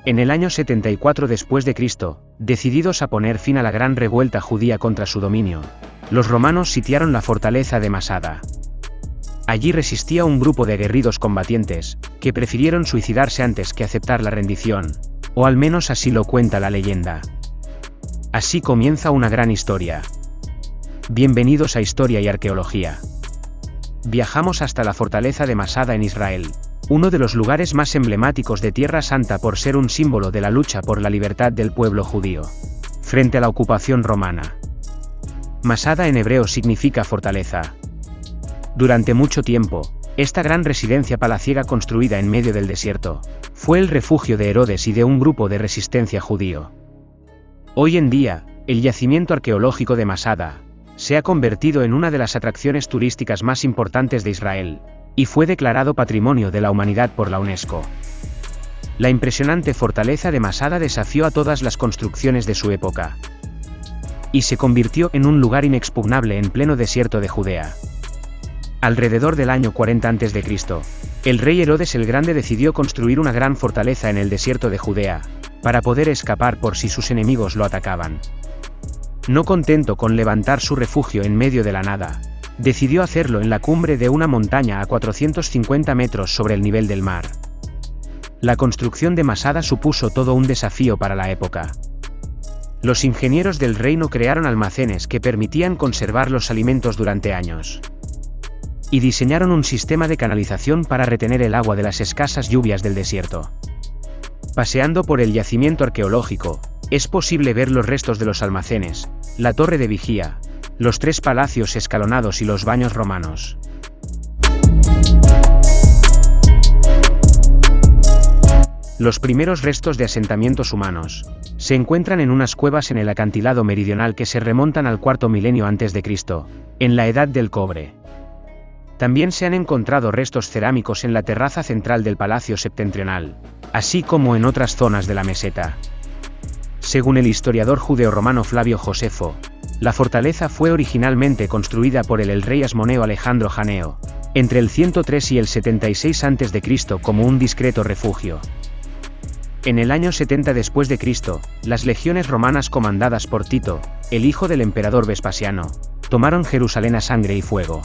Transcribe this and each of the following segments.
En el año 74 después de Cristo, decididos a poner fin a la gran revuelta judía contra su dominio, los romanos sitiaron la fortaleza de Masada. Allí resistía un grupo de aguerridos combatientes, que prefirieron suicidarse antes que aceptar la rendición, o al menos así lo cuenta la leyenda. Así comienza una gran historia. Bienvenidos a Historia y Arqueología. Viajamos hasta la fortaleza de Masada en Israel, uno de los lugares más emblemáticos de Tierra Santa por ser un símbolo de la lucha por la libertad del pueblo judío, frente a la ocupación romana. Masada en hebreo significa fortaleza. Durante mucho tiempo, esta gran residencia palaciega construida en medio del desierto, fue el refugio de Herodes y de un grupo de resistencia judío. Hoy en día, el yacimiento arqueológico de Masada se ha convertido en una de las atracciones turísticas más importantes de Israel, y fue declarado Patrimonio de la Humanidad por la UNESCO. La impresionante fortaleza de Masada desafió a todas las construcciones de su época, y se convirtió en un lugar inexpugnable en pleno desierto de Judea. Alrededor del año 40 a.C., el rey Herodes el Grande decidió construir una gran fortaleza en el desierto de Judea, para poder escapar por si sus enemigos lo atacaban. No contento con levantar su refugio en medio de la nada, decidió hacerlo en la cumbre de una montaña a 450 metros sobre el nivel del mar. La construcción de Masada supuso todo un desafío para la época. Los ingenieros del reino crearon almacenes que permitían conservar los alimentos durante años, y diseñaron un sistema de canalización para retener el agua de las escasas lluvias del desierto. Paseando por el yacimiento arqueológico, es posible ver los restos de los almacenes, la torre de vigía, los 3 palacios escalonados y los baños romanos. Los primeros restos de asentamientos humanos se encuentran en unas cuevas en el acantilado meridional que se remontan al cuarto milenio antes de Cristo, en la Edad del Cobre. También se han encontrado restos cerámicos en la terraza central del palacio septentrional, así como en otras zonas de la meseta. Según el historiador judeo-romano Flavio Josefo, la fortaleza fue originalmente construida por el rey Asmoneo Alejandro Janeo, entre el 103 y el 76 a.C. como un discreto refugio. En el año 70 después de Cristo, las legiones romanas comandadas por Tito, el hijo del emperador Vespasiano, tomaron Jerusalén a sangre y fuego.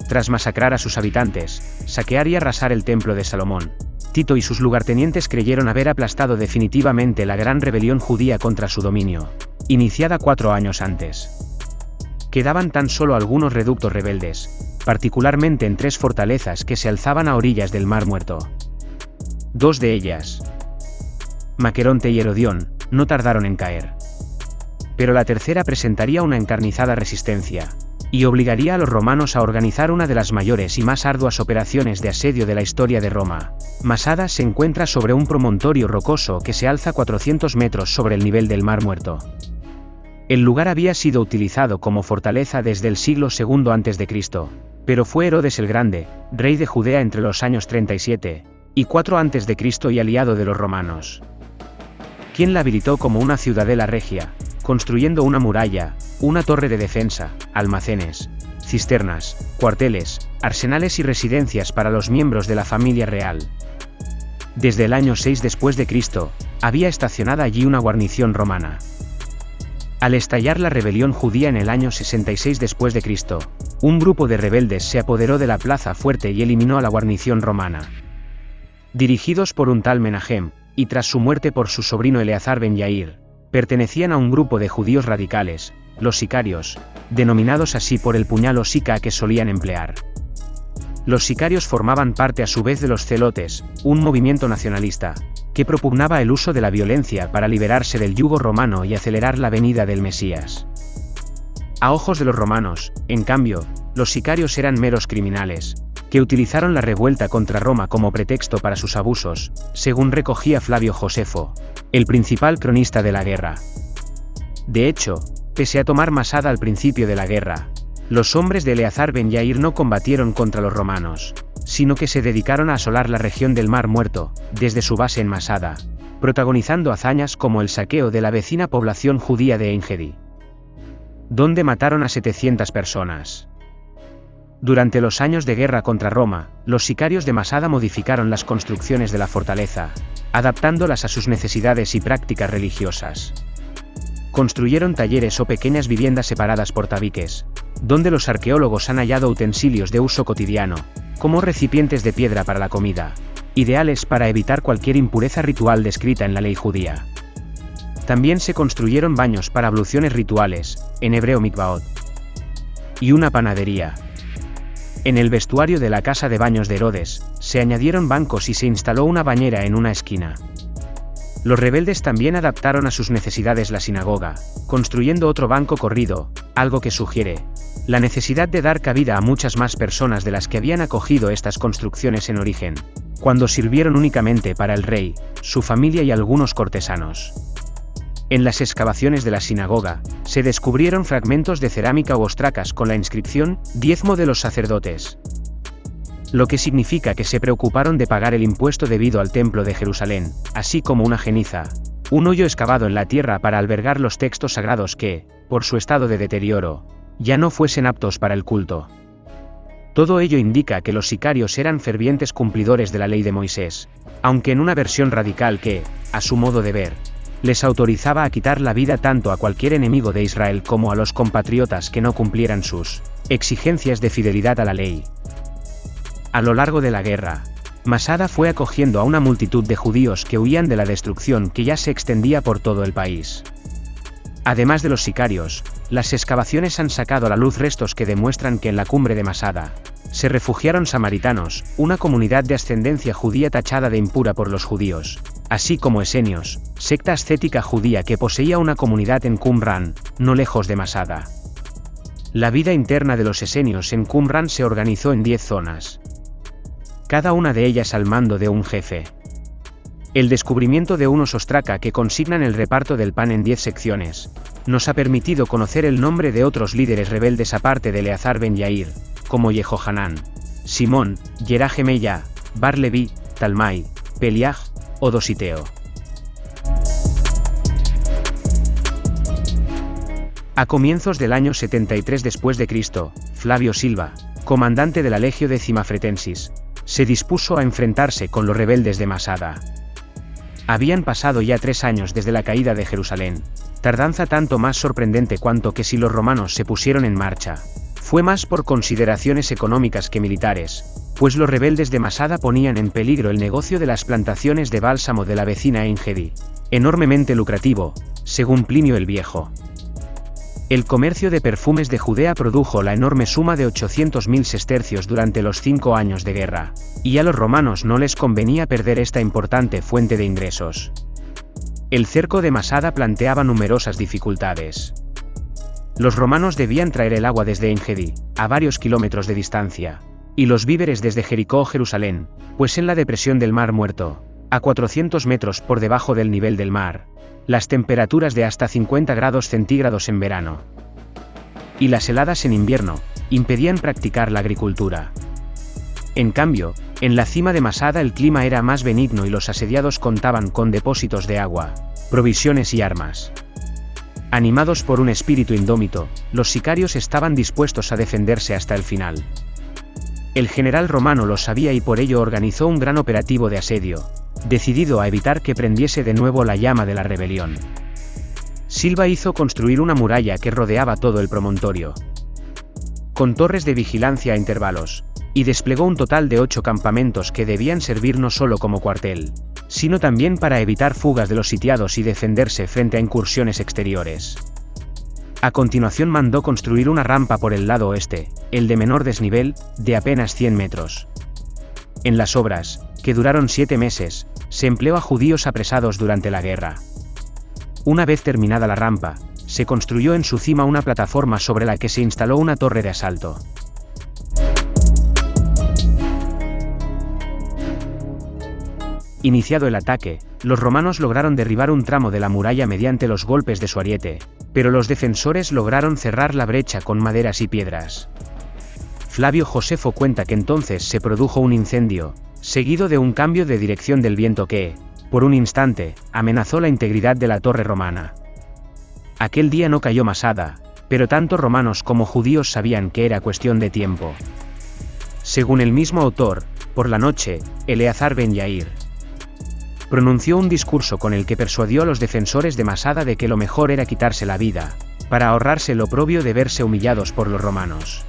Tras masacrar a sus habitantes, saquear y arrasar el templo de Salomón, Tito y sus lugartenientes creyeron haber aplastado definitivamente la gran rebelión judía contra su dominio, iniciada 4 años antes. Quedaban tan solo algunos reductos rebeldes, particularmente en 3 fortalezas que se alzaban a orillas del Mar Muerto. 2 de ellas, Maqueronte y Herodión, no tardaron en caer. Pero la tercera presentaría una encarnizada resistencia, y obligaría a los romanos a organizar una de las mayores y más arduas operaciones de asedio de la historia de Roma. Masada se encuentra sobre un promontorio rocoso que se alza 400 metros sobre el nivel del Mar Muerto. El lugar había sido utilizado como fortaleza desde el siglo II a.C., pero fue Herodes el Grande, rey de Judea entre los años 37 y 4 a.C. y aliado de los romanos, quien la habilitó como una ciudadela regia, construyendo una muralla, una torre de defensa, almacenes, cisternas, cuarteles, arsenales y residencias para los miembros de la familia real. Desde el año 6 después de Cristo, había estacionada allí una guarnición romana. Al estallar la rebelión judía en el año 66 después de Cristo, un grupo de rebeldes se apoderó de la plaza fuerte y eliminó a la guarnición romana. Dirigidos por un tal Menahem, y tras su muerte por su sobrino Eleazar ben Yair, pertenecían a un grupo de judíos radicales, los sicarios, denominados así por el puñal o sica que solían emplear. Los sicarios formaban parte a su vez de los celotes, un movimiento nacionalista, que propugnaba el uso de la violencia para liberarse del yugo romano y acelerar la venida del Mesías. A ojos de los romanos, en cambio, los sicarios eran meros criminales, que utilizaron la revuelta contra Roma como pretexto para sus abusos, según recogía Flavio Josefo, el principal cronista de la guerra. De hecho, pese a tomar Masada al principio de la guerra, los hombres de Eleazar ben Yair no combatieron contra los romanos, sino que se dedicaron a asolar la región del Mar Muerto, desde su base en Masada, protagonizando hazañas como el saqueo de la vecina población judía de En-Gedi, donde mataron a 700 personas. Durante los años de guerra contra Roma, los sicarios de Masada modificaron las construcciones de la fortaleza, adaptándolas a sus necesidades y prácticas religiosas. Construyeron talleres o pequeñas viviendas separadas por tabiques, donde los arqueólogos han hallado utensilios de uso cotidiano, como recipientes de piedra para la comida, ideales para evitar cualquier impureza ritual descrita en la ley judía. También se construyeron baños para abluciones rituales, en hebreo mikvaot, y una panadería. En el vestuario de la casa de baños de Herodes, se añadieron bancos y se instaló una bañera en una esquina. Los rebeldes también adaptaron a sus necesidades la sinagoga, construyendo otro banco corrido, algo que sugiere la necesidad de dar cabida a muchas más personas de las que habían acogido estas construcciones en origen, cuando sirvieron únicamente para el rey, su familia y algunos cortesanos. En las excavaciones de la sinagoga, se descubrieron fragmentos de cerámica u ostracas con la inscripción «Diezmo de los sacerdotes», lo que significa que se preocuparon de pagar el impuesto debido al templo de Jerusalén, así como una geniza, un hoyo excavado en la tierra para albergar los textos sagrados que, por su estado de deterioro, ya no fuesen aptos para el culto. Todo ello indica que los sicarios eran fervientes cumplidores de la ley de Moisés, aunque en una versión radical que, a su modo de ver, les autorizaba a quitar la vida tanto a cualquier enemigo de Israel como a los compatriotas que no cumplieran sus exigencias de fidelidad a la ley. A lo largo de la guerra, Masada fue acogiendo a una multitud de judíos que huían de la destrucción que ya se extendía por todo el país. Además de los sicarios, las excavaciones han sacado a la luz restos que demuestran que en la cumbre de Masada se refugiaron samaritanos, una comunidad de ascendencia judía tachada de impura por los judíos, así como esenios, secta ascética judía que poseía una comunidad en Qumran, no lejos de Masada. La vida interna de los esenios en Qumran se organizó en 10 zonas, cada una de ellas al mando de un jefe. El descubrimiento de unos ostraca que consignan el reparto del pan en 10 secciones, nos ha permitido conocer el nombre de otros líderes rebeldes aparte de Eleazar ben Yair, como Yehohanán, Simón, Yerajemeya, Bar Leví, Talmai, Peliaj o Dositeo. A comienzos del año 73 después de Cristo, Flavio Silva, comandante de la Legio Décima Fretensis, se dispuso a enfrentarse con los rebeldes de Masada. Habían pasado ya 3 años desde la caída de Jerusalén, tardanza tanto más sorprendente cuanto que si los romanos se pusieron en marcha, fue más por consideraciones económicas que militares, pues los rebeldes de Masada ponían en peligro el negocio de las plantaciones de bálsamo de la vecina Engedi, enormemente lucrativo, según Plinio el Viejo. El comercio de perfumes de Judea produjo la enorme suma de 800.000 sestercios durante los 5 años de guerra, y a los romanos no les convenía perder esta importante fuente de ingresos. El cerco de Masada planteaba numerosas dificultades. Los romanos debían traer el agua desde Engedi, a varios kilómetros de distancia, y los víveres desde Jericó o Jerusalén, pues en la depresión del Mar Muerto, a 400 metros por debajo del nivel del mar, las temperaturas de hasta 50 grados centígrados en verano y las heladas en invierno impedían practicar la agricultura. En cambio, en la cima de Masada el clima era más benigno y los asediados contaban con depósitos de agua, provisiones y armas. Animados por un espíritu indómito, los sicarios estaban dispuestos a defenderse hasta el final. El general romano lo sabía y por ello organizó un gran operativo de asedio, decidido a evitar que prendiese de nuevo la llama de la rebelión. Silva hizo construir una muralla que rodeaba todo el promontorio, con torres de vigilancia a intervalos, y desplegó un total de 8 campamentos que debían servir no solo como cuartel, sino también para evitar fugas de los sitiados y defenderse frente a incursiones exteriores. A continuación mandó construir una rampa por el lado oeste, el de menor desnivel, de apenas 100 metros. En las obras, que duraron 7 meses, se empleó a judíos apresados durante la guerra. Una vez terminada la rampa, se construyó en su cima una plataforma sobre la que se instaló una torre de asalto. Iniciado el ataque, los romanos lograron derribar un tramo de la muralla mediante los golpes de su ariete, pero los defensores lograron cerrar la brecha con maderas y piedras. Flavio Josefo cuenta que entonces se produjo un incendio, seguido de un cambio de dirección del viento que, por un instante, amenazó la integridad de la torre romana. Aquel día no cayó Masada, pero tanto romanos como judíos sabían que era cuestión de tiempo. Según el mismo autor, por la noche, Eleazar ben Yair pronunció un discurso con el que persuadió a los defensores de Masada de que lo mejor era quitarse la vida, para ahorrarse el oprobio de verse humillados por los romanos.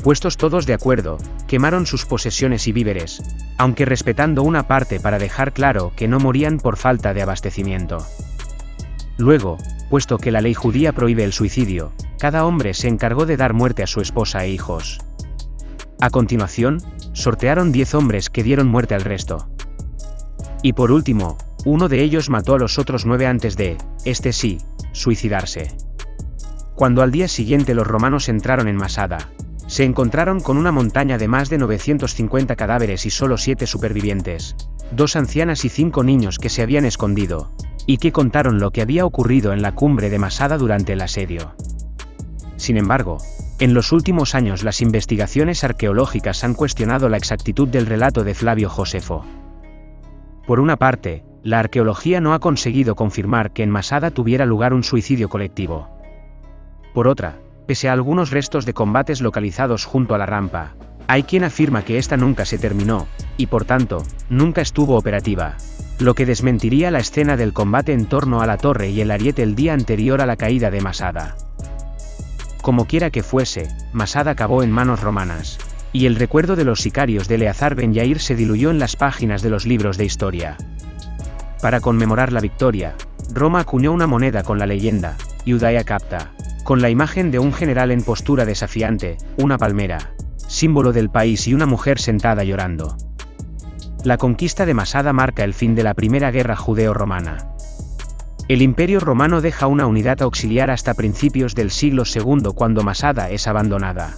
Puestos todos de acuerdo, quemaron sus posesiones y víveres, aunque respetando una parte para dejar claro que no morían por falta de abastecimiento. Luego, puesto que la ley judía prohíbe el suicidio, cada hombre se encargó de dar muerte a su esposa e hijos. A continuación, sortearon 10 hombres que dieron muerte al resto. Y por último, uno de ellos mató a los otros 9 antes de, suicidarse. Cuando al día siguiente los romanos entraron en Masada, se encontraron con una montaña de más de 950 cadáveres y solo 7 supervivientes, 2 ancianas y 5 niños que se habían escondido, y que contaron lo que había ocurrido en la cumbre de Masada durante el asedio. Sin embargo, en los últimos años las investigaciones arqueológicas han cuestionado la exactitud del relato de Flavio Josefo. Por una parte, la arqueología no ha conseguido confirmar que en Masada tuviera lugar un suicidio colectivo. Por otra, pese a algunos restos de combates localizados junto a la rampa, hay quien afirma que esta nunca se terminó, y por tanto, nunca estuvo operativa, lo que desmentiría la escena del combate en torno a la torre y el ariete el día anterior a la caída de Masada. Como quiera que fuese, Masada acabó en manos romanas, y el recuerdo de los sicarios de Eleazar Ben Yair se diluyó en las páginas de los libros de historia. Para conmemorar la victoria, Roma acuñó una moneda con la leyenda, Iudaea Capta, con la imagen de un general en postura desafiante, una palmera, símbolo del país y una mujer sentada llorando. La conquista de Masada marca el fin de la primera guerra judeo-romana. El Imperio Romano deja una unidad auxiliar hasta principios del siglo II cuando Masada es abandonada.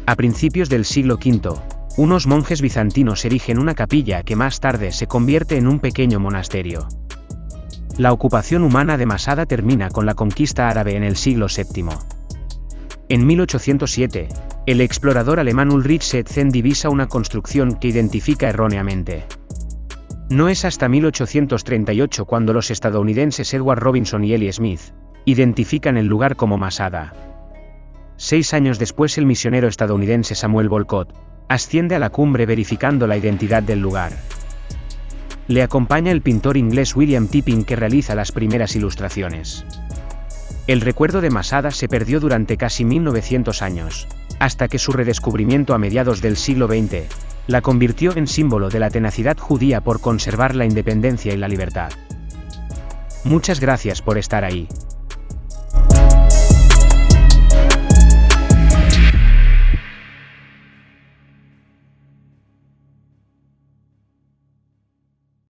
A principios del siglo V, unos monjes bizantinos erigen una capilla que más tarde se convierte en un pequeño monasterio. La ocupación humana de Masada termina con la conquista árabe en el siglo VII. En 1807, el explorador alemán Ulrich Seetzen divisa una construcción que identifica erróneamente. No es hasta 1838 cuando los estadounidenses Edward Robinson y Eli Smith identifican el lugar como Masada. 6 años después el misionero estadounidense Samuel Volcott asciende a la cumbre verificando la identidad del lugar. Le acompaña el pintor inglés William Tipping que realiza las primeras ilustraciones. El recuerdo de Masada se perdió durante casi 1900 años, hasta que su redescubrimiento a mediados del siglo XX la convirtió en símbolo de la tenacidad judía por conservar la independencia y la libertad. Muchas gracias por estar ahí.